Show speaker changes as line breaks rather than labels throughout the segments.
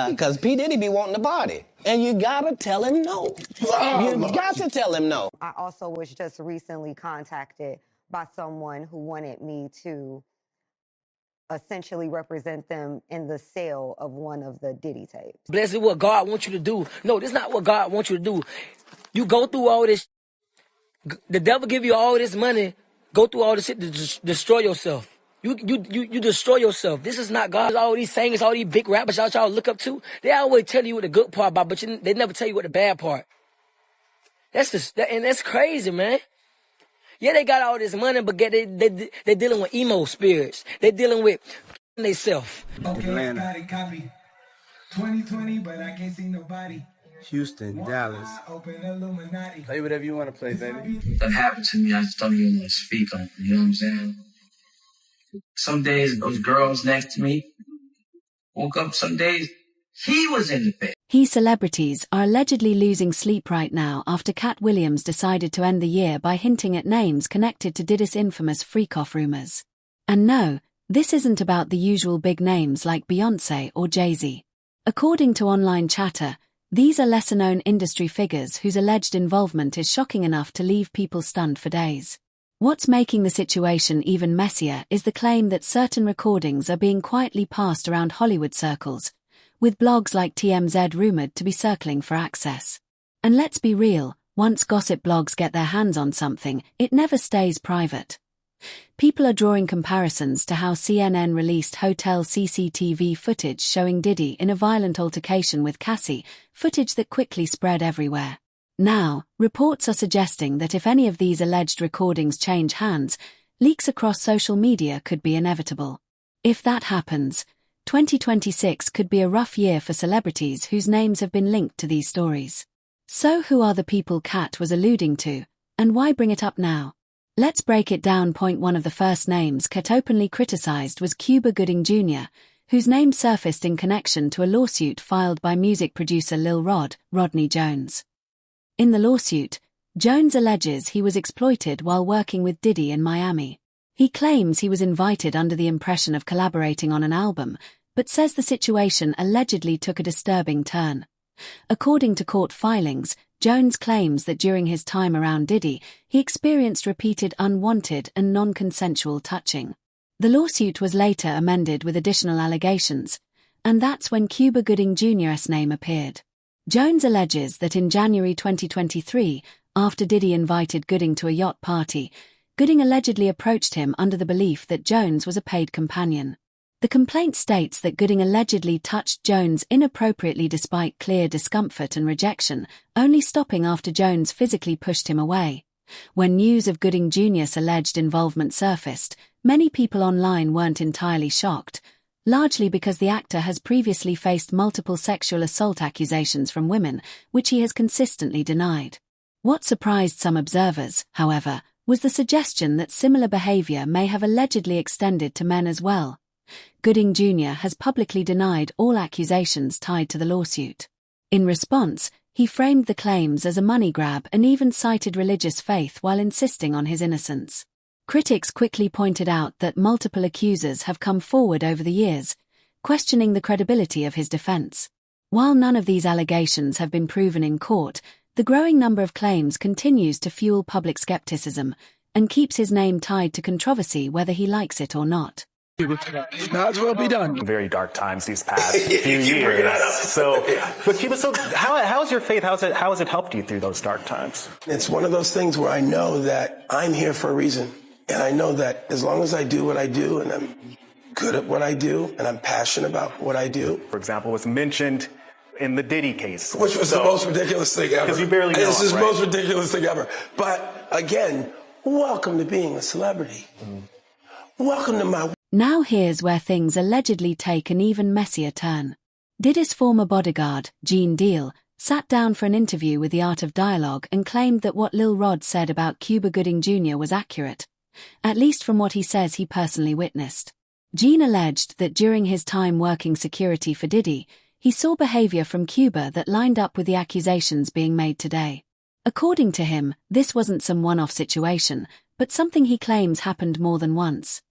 Because P. Diddy be wanting to party. And you gotta tell him no. You got to tell him no.
I also was just recently contacted by someone who wanted me to essentially represent them in the sale of one of the Diddy tapes.
But that's what God wants you to do. No, this is not what God wants you to do. You go through all this. The devil give you all this money. Go through all this shit to destroy yourself. You destroy yourself. This is not God. All these singers, all these big rappers y'all look up to, they always tell you what the good part about, but they never tell you what the bad part. And that's crazy, man. Yeah, they got all this money, but they dealing with emo spirits. They dealing with themselves.
Okay, got it, copy. 2020, but I can't see nobody.
Houston, Dallas.
Play whatever you want to play, baby.
That happened to me, I just don't even want to speak on it, you know what I'm saying? Some days, those girls next to me woke up, some days, he was in the bed.
Celebrities are allegedly losing sleep right now after Katt Williams decided to end the year by hinting at names connected to Diddy's infamous freak-off rumors. And no, this isn't about the usual big names like Beyoncé or Jay-Z. According to online chatter, these are lesser-known industry figures whose alleged involvement is shocking enough to leave people stunned for days. What's making the situation even messier is the claim that certain recordings are being quietly passed around Hollywood circles, with blogs like TMZ rumored to be circling for access. And let's be real, once gossip blogs get their hands on something, it never stays private. People are drawing comparisons to how CNN released hotel CCTV footage showing Diddy in a violent altercation with Cassie, footage that quickly spread everywhere. Now, reports are suggesting that if any of these alleged recordings change hands, leaks across social media could be inevitable. If that happens, 2026 could be a rough year for celebrities whose names have been linked to these stories. So who are the people Katt was alluding to, and why bring it up now? Let's break it down. Point one of the first names Katt openly criticized was Cuba Gooding Jr., whose name surfaced in connection to a lawsuit filed by music producer Lil Rodney Jones. In the lawsuit, Jones alleges he was exploited while working with Diddy in Miami. He claims he was invited under the impression of collaborating on an album, but says the situation allegedly took a disturbing turn. According to court filings, Jones claims that during his time around Diddy, he experienced repeated unwanted and non-consensual touching. The lawsuit was later amended with additional allegations, and that's when Cuba Gooding Jr.'s name appeared. Jones alleges that in January 2023, after Diddy invited Gooding to a yacht party, Gooding allegedly approached him under the belief that Jones was a paid companion. The complaint states that Gooding allegedly touched Jones inappropriately despite clear discomfort and rejection, only stopping after Jones physically pushed him away. When news of Gooding Jr.'s alleged involvement surfaced, many people online weren't entirely shocked, largely because the actor has previously faced multiple sexual assault accusations from women, which he has consistently denied. What surprised some observers, however, was the suggestion that similar behavior may have allegedly extended to men as well. Gooding Jr. has publicly denied all accusations tied to the lawsuit. In response, he framed the claims as a money grab and even cited religious faith while insisting on his innocence. Critics quickly pointed out that multiple accusers have come forward over the years, questioning the credibility of his defense. While none of these allegations have been proven in court, the growing number of claims continues to fuel public skepticism and keeps his name tied to controversy whether he likes it or not.
Might as well be done.
Very dark times these past few years. So how has your faith, how has it helped you through those dark times?
It's one of those things where I know that I'm here for a reason. And I know that as long as I do what I do and I'm good at what I do and I'm passionate about what I do.
For example, was mentioned in the Diddy case.
Which was the most ridiculous thing ever.
Because you barely know
This is the
right?
most ridiculous thing ever. But again, welcome to being a celebrity. Welcome to my...
Now here's where things allegedly take an even messier turn. Diddy's former bodyguard, Gene Deal, sat down for an interview with The Art of Dialogue and claimed that what Lil Rod said about Cuba Gooding Jr. was accurate, at least from what he says he personally witnessed. Gene alleged that during his time working security for Diddy, he saw behavior from Cuba that lined up with the accusations being made today. According to him, this wasn't some one-off situation, but something he claims happened more than once.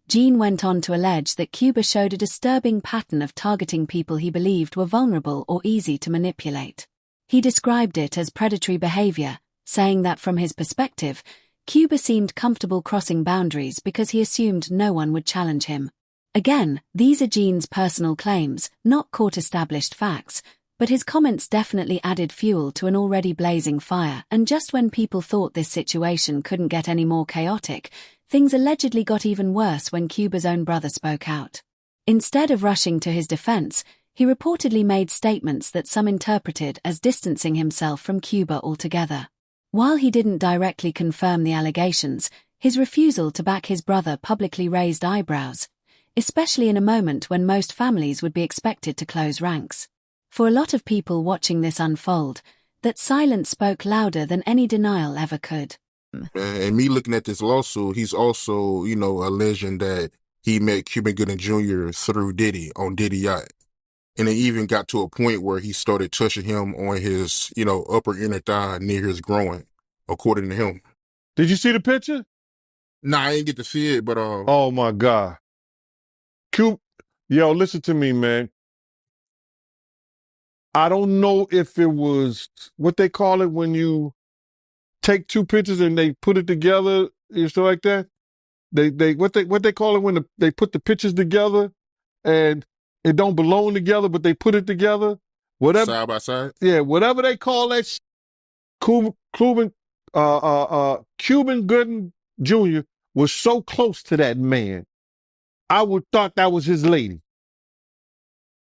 Gene went on to allege that Cuba showed a disturbing pattern of targeting people he believed were vulnerable or easy to manipulate. He described it as predatory behavior, saying that from his perspective, Cuba seemed comfortable crossing boundaries because he assumed no one would challenge him. Again, these are Gene's personal claims, not court-established facts, but his comments definitely added fuel to an already blazing fire, and just when people thought this situation couldn't get any more chaotic, things allegedly got even worse when Cuba's own brother spoke out. Instead of rushing to his defense, he reportedly made statements that some interpreted as distancing himself from Cuba altogether. While he didn't directly confirm the allegations, his refusal to back his brother publicly raised eyebrows, especially in a moment when most families would be expected to close ranks. For a lot of people watching this unfold, that silence spoke louder than any denial ever could.
And me looking at this lawsuit, he's also, alleging that he met Cuba Gooding Jr. through Diddy on Diddy Yacht. And it even got to a point where he started touching him on his, upper inner thigh near his groin, according to him.
Did you see the picture?
Nah, I didn't get to see it, but
Oh my God. Yo, listen to me, man. I don't know if it was what they call it when you take two pictures and they put it together and stuff like that. What they call it when they put the pictures together and it don't belong together, but they put it together. Whatever,
side by side.
Yeah, whatever they call that. Cuban Gooding Jr. was so close to that man. I would thought that was his lady.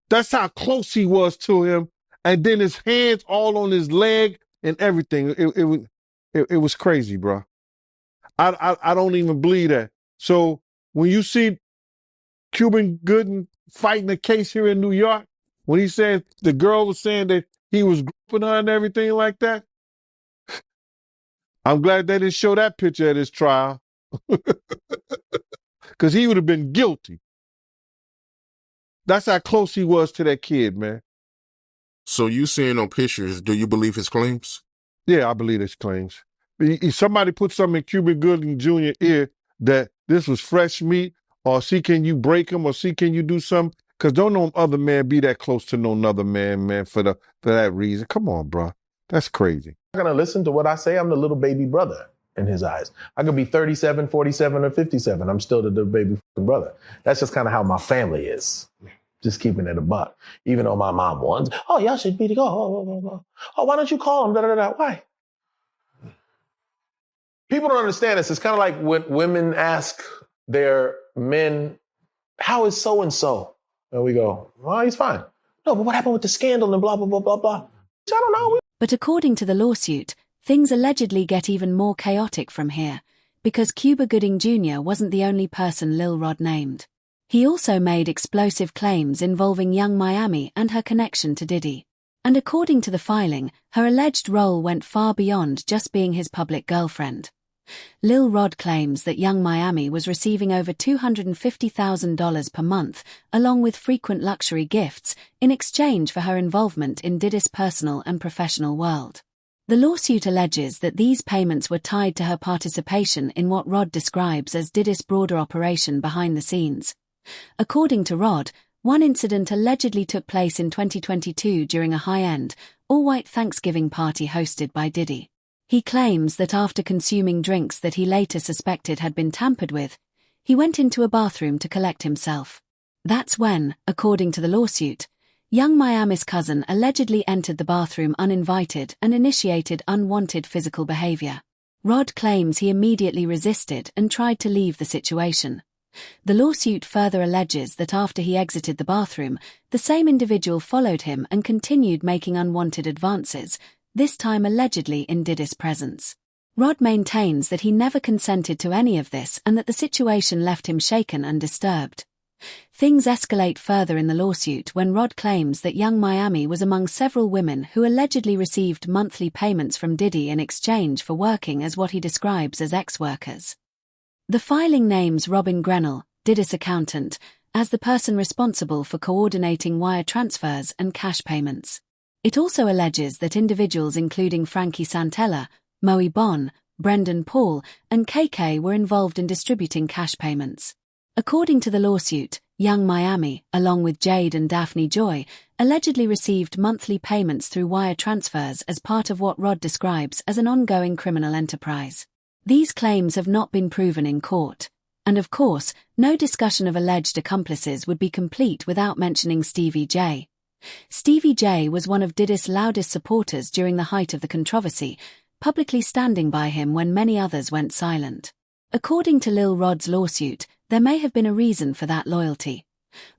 That's how close he was to him. And then his hands all on his leg and everything. It was crazy, bro. I don't even believe that. So when you see Cuban Gooding fighting a case here in New York, when he said the girl was saying that he was grouping her and everything like that, I'm glad they didn't show that picture at his trial. Because he would have been guilty. That's how close he was to that kid, man.
So you seeing on pictures, do you believe his claims?
Yeah, I believe his claims. Somebody put something in Cuban Gooding Jr. ear that this was fresh meat, or see can you break him, or see can you do something? Because don't no other man be that close to no another man, for that reason. Come on, bro. That's crazy.
Not gonna listen to what I say. I'm the little baby brother in his eyes. I could be 37, 47, or 57. I'm still the baby brother. That's just kind of how my family is. Just keeping it a buck. Even though my mom wants, oh, y'all should be together. Oh, why don't you call him? Why? People don't understand this. It's kind of like when women ask their men, how is so-and-so? And we go, well, he's fine. No, but what happened with the scandal and blah, blah, blah, blah, blah. I don't know.
But according to the lawsuit, things allegedly get even more chaotic from here, because Cuba Gooding Jr. wasn't the only person Lil Rod named. He also made explosive claims involving Young Miami and her connection to Diddy. And according to the filing, her alleged role went far beyond just being his public girlfriend. Lil Rod claims that Young Miami was receiving over $250,000 per month, along with frequent luxury gifts, in exchange for her involvement in Diddy's personal and professional world. The lawsuit alleges that these payments were tied to her participation in what Rod describes as Diddy's broader operation behind the scenes. According to Rod, one incident allegedly took place in 2022 during a high-end, all-white Thanksgiving party hosted by Diddy. He claims that after consuming drinks that he later suspected had been tampered with, he went into a bathroom to collect himself. That's when, according to the lawsuit, Young Miami's cousin allegedly entered the bathroom uninvited and initiated unwanted physical behavior. Rod claims he immediately resisted and tried to leave the situation. The lawsuit further alleges that after he exited the bathroom, the same individual followed him and continued making unwanted advances, this time allegedly in Diddy's presence. Rod maintains that he never consented to any of this and that the situation left him shaken and disturbed. Things escalate further in the lawsuit when Rod claims that Young Miami was among several women who allegedly received monthly payments from Diddy in exchange for working as what he describes as ex-workers. The filing names Robin Grenell, Diddy's accountant, as the person responsible for coordinating wire transfers and cash payments. It also alleges that individuals including Frankie Santella, Moe Bon, Brendan Paul, and KK were involved in distributing cash payments. According to the lawsuit, Young Miami, along with Jade and Daphne Joy, allegedly received monthly payments through wire transfers as part of what Rod describes as an ongoing criminal enterprise. These claims have not been proven in court. And of course, no discussion of alleged accomplices would be complete without mentioning Stevie J. Stevie J was one of Diddy's loudest supporters during the height of the controversy, publicly standing by him when many others went silent. According to Lil Rod's lawsuit, there may have been a reason for that loyalty.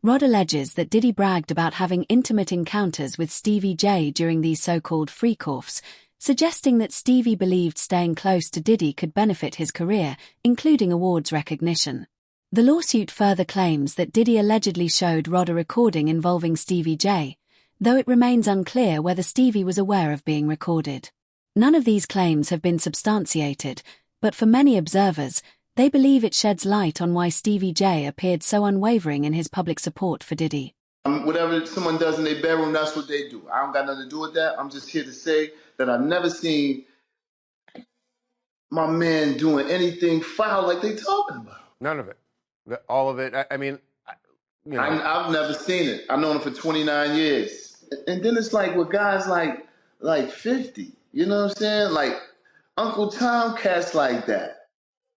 Rod alleges that Diddy bragged about having intimate encounters with Stevie J during these so-called freak-offs, suggesting that Stevie believed staying close to Diddy could benefit his career, including awards recognition. The lawsuit further claims that Diddy allegedly showed Rod a recording involving Stevie J, though it remains unclear whether Stevie was aware of being recorded. None of these claims have been substantiated, but for many observers, they believe it sheds light on why Stevie J appeared so unwavering in his public support for Diddy.
Whatever someone does in their bedroom, that's what they do. I don't got nothing to do with that. I'm just here to say that I've never seen my man doing anything foul like they talking about.
None of it. All of it. I mean, you know.
I've never seen it. I've known him for 29 years. And then it's like with guys like 50. You know what I'm saying? Like Uncle Tom, cats like that.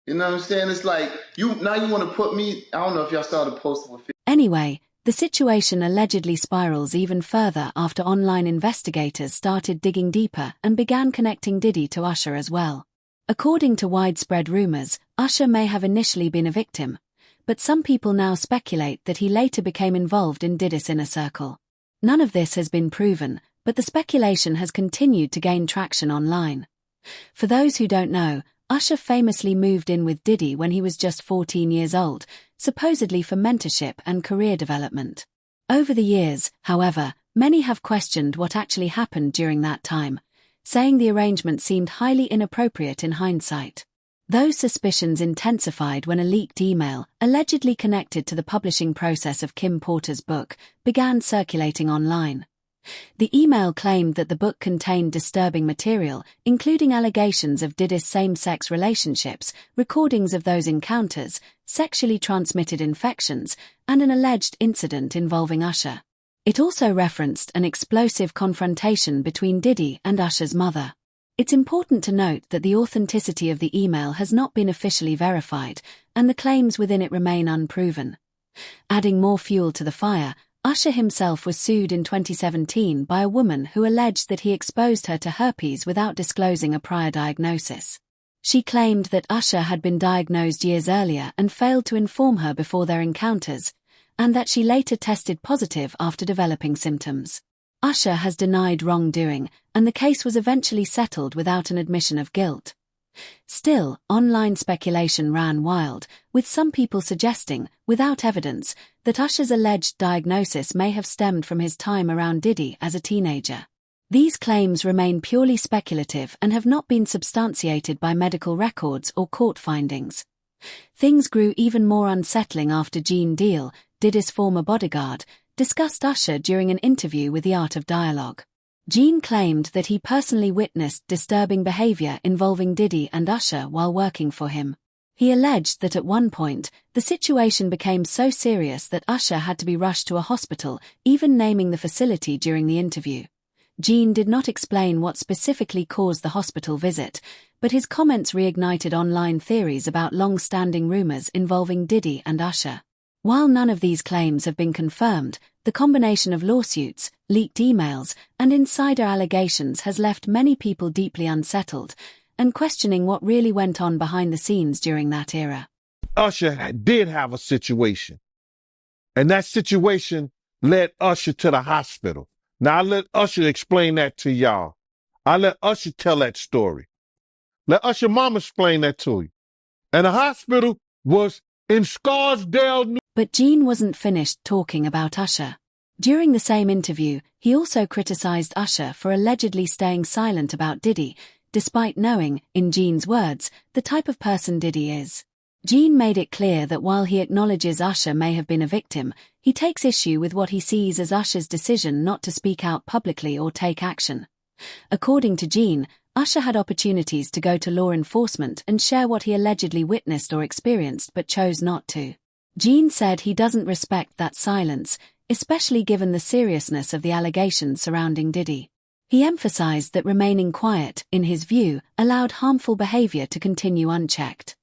You know what I'm saying? It's like, you want to put me, I don't know if y'all saw the post with 50.
Anyway, the situation allegedly spirals even further after online investigators started digging deeper and began connecting Diddy to Usher as well. According to widespread rumors, Usher may have initially been a victim, but some people now speculate that he later became involved in Diddy's inner circle. None of this has been proven, but the speculation has continued to gain traction online. For those who don't know, Usher famously moved in with Diddy when he was just 14 years old, supposedly for mentorship and career development. Over the years, however, many have questioned what actually happened during that time, saying the arrangement seemed highly inappropriate in hindsight. Those suspicions intensified when a leaked email, allegedly connected to the publishing process of Kim Porter's book, began circulating online. The email claimed that the book contained disturbing material, including allegations of Diddy's same-sex relationships, recordings of those encounters, sexually transmitted infections, and an alleged incident involving Usher. It also referenced an explosive confrontation between Diddy and Usher's mother. It's important to note that the authenticity of the email has not been officially verified, and the claims within it remain unproven. Adding more fuel to the fire, Usher himself was sued in 2017 by a woman who alleged that he exposed her to herpes without disclosing a prior diagnosis. She claimed that Usher had been diagnosed years earlier and failed to inform her before their encounters, and that she later tested positive after developing symptoms. Usher has denied wrongdoing, and the case was eventually settled without an admission of guilt. Still, online speculation ran wild, with some people suggesting, without evidence, that Usher's alleged diagnosis may have stemmed from his time around Diddy as a teenager. These claims remain purely speculative and have not been substantiated by medical records or court findings. Things grew even more unsettling after Gene Deal, Diddy's former bodyguard, discussed Usher during an interview with The Art of Dialogue. Gene claimed that he personally witnessed disturbing behavior involving Diddy and Usher while working for him. He alleged that at one point, the situation became so serious that Usher had to be rushed to a hospital, even naming the facility during the interview. Gene did not explain what specifically caused the hospital visit, but his comments reignited online theories about long-standing rumors involving Diddy and Usher. While none of these claims have been confirmed, the combination of lawsuits, leaked emails, and insider allegations has left many people deeply unsettled and questioning what really went on behind the scenes during that era.
Usher did have a situation, and that situation led Usher to the hospital. Now, I let Usher explain that to y'all. I let Usher tell that story. Let Usher mama explain that to you. And the hospital was in Scarsdale, New.
But Gene wasn't finished talking about Usher. During the same interview, he also criticized Usher for allegedly staying silent about Diddy, despite knowing, in Gene's words, the type of person Diddy is. Gene made it clear that while he acknowledges Usher may have been a victim, he takes issue with what he sees as Usher's decision not to speak out publicly or take action. According to Gene, Usher had opportunities to go to law enforcement and share what he allegedly witnessed or experienced but chose not to. Gene said he doesn't respect that silence, especially given the seriousness of the allegations surrounding Diddy. He emphasized that remaining quiet, in his view, allowed harmful behavior to continue unchecked.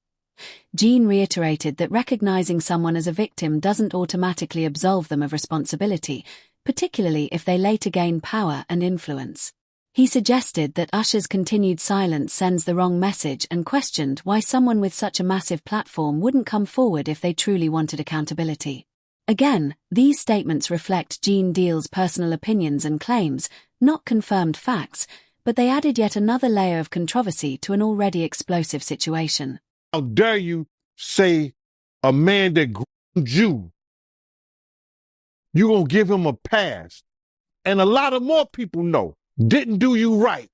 Gene reiterated that recognizing someone as a victim doesn't automatically absolve them of responsibility, particularly if they later gain power and influence. He suggested that Usher's continued silence sends the wrong message and questioned why someone with such a massive platform wouldn't come forward if they truly wanted accountability. Again, these statements reflect Gene Deal's personal opinions and claims, not confirmed facts, but they added yet another layer of controversy to an already explosive situation.
How dare you say a man that groomed you gonna give him a pass? And a lot of more people know didn't do you right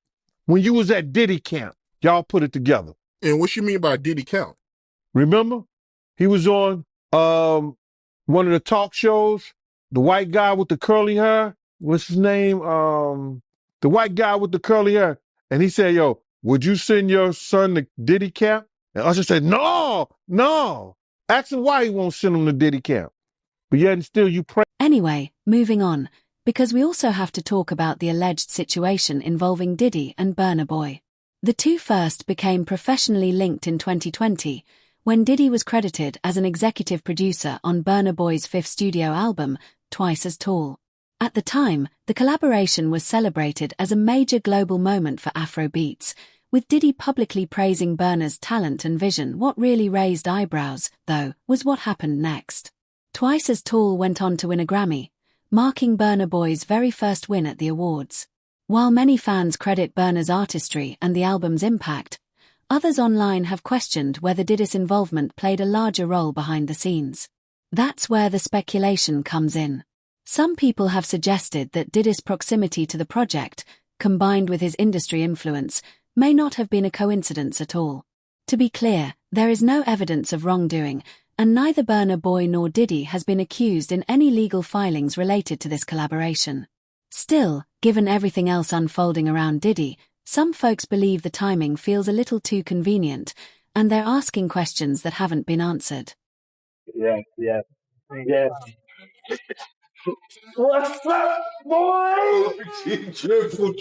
when you was at Diddy camp. Y'all put it together.
And what you mean by Diddy camp?
Remember? He was on one of the talk shows, the white guy with the curly hair. What's his name? The white guy with the curly hair. And he said, yo, would you send your son to Diddy camp? And Usher said, no. Ask him why he won't send him to Diddy camp. But yet and still you pray.
Anyway, moving on, because we also have to talk about the alleged situation involving Diddy and Burna Boy. The two first became professionally linked in 2020, when Diddy was credited as an executive producer on Burna Boy's fifth studio album, Twice as Tall. At the time, the collaboration was celebrated as a major global moment for Afrobeats, with Diddy publicly praising Burna's talent and vision. What really raised eyebrows, though, was what happened next. Twice as Tall went on to win a Grammy, marking Burna Boy's very first win at the awards. While many fans credit Burna's artistry and the album's impact, others online have questioned whether Diddy's involvement played a larger role behind the scenes. That's where the speculation comes in. Some people have suggested that Diddy's proximity to the project, combined with his industry influence, may not have been a coincidence at all. To be clear, there is no evidence of wrongdoing, and neither Burna Boy nor Diddy has been accused in any legal filings related to this collaboration. Still, given everything else unfolding around Diddy, some folks believe the timing feels a little too convenient, and they're asking questions that haven't been answered.
Yeah. What's up, boy?
Triple,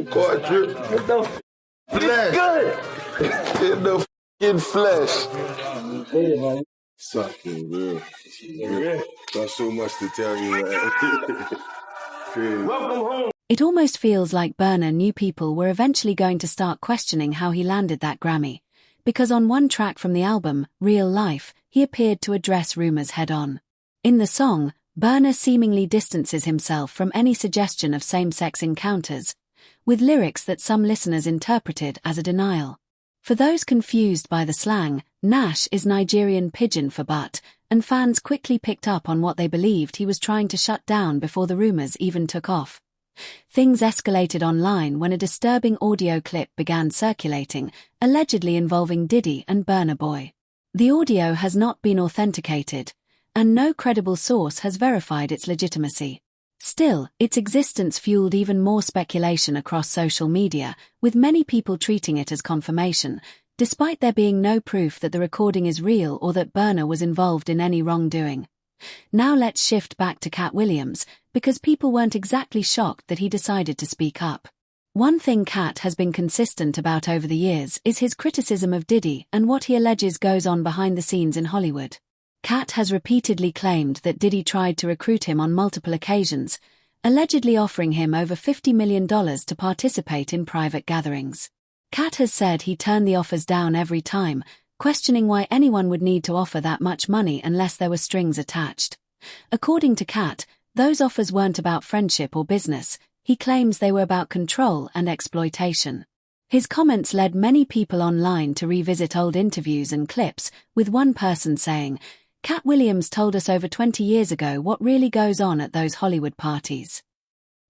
quadruple. Flesh. Good. In the f***ing flesh.
Hey, man.
Sucking, man. Got so much to tell you, man.
Welcome home.
It almost feels like Burna knew people were eventually going to start questioning how he landed that Grammy, because on one track from the album, Real Life, he appeared to address rumors head-on. In the song, Burna seemingly distances himself from any suggestion of same-sex encounters, with lyrics that some listeners interpreted as a denial. For those confused by the slang, Nash is Nigerian pidgin for butt, and fans quickly picked up on what they believed he was trying to shut down before the rumors even took off. Things escalated online when a disturbing audio clip began circulating, allegedly involving Diddy and Burna Boy. The audio has not been authenticated, and no credible source has verified its legitimacy. Still, its existence fueled even more speculation across social media, with many people treating it as confirmation, despite there being no proof that the recording is real or that Burna was involved in any wrongdoing. Now let's shift back to Katt Williams, because people weren't exactly shocked that he decided to speak up. One thing Katt has been consistent about over the years is his criticism of Diddy and what he alleges goes on behind the scenes in Hollywood. Katt has repeatedly claimed that Diddy tried to recruit him on multiple occasions, allegedly offering him over $50 million to participate in private gatherings. Katt has said he turned the offers down every time, questioning why anyone would need to offer that much money unless there were strings attached. According to Katt, those offers weren't about friendship or business. He claims they were about control and exploitation. His comments led many people online to revisit old interviews and clips, with one person saying, "Katt Williams told us over 20 years ago what really goes on at those Hollywood parties."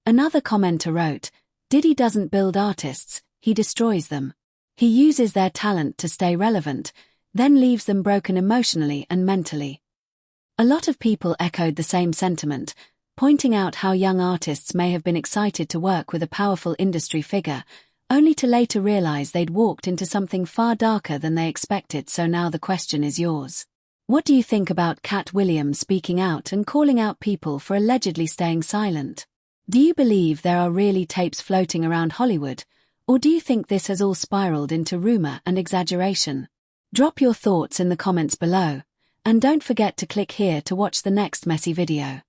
Another commenter wrote, "Diddy doesn't build artists, he destroys them. He uses their talent to stay relevant, then leaves them broken emotionally and mentally." A lot of people echoed the same sentiment, pointing out how young artists may have been excited to work with a powerful industry figure, only to later realize they'd walked into something far darker than they expected. So now the question is yours. What do you think about Katt Williams speaking out and calling out people for allegedly staying silent? Do you believe there are really tapes floating around Hollywood, or do you think this has all spiraled into rumor and exaggeration? Drop your thoughts in the comments below, and don't forget to click here to watch the next messy video.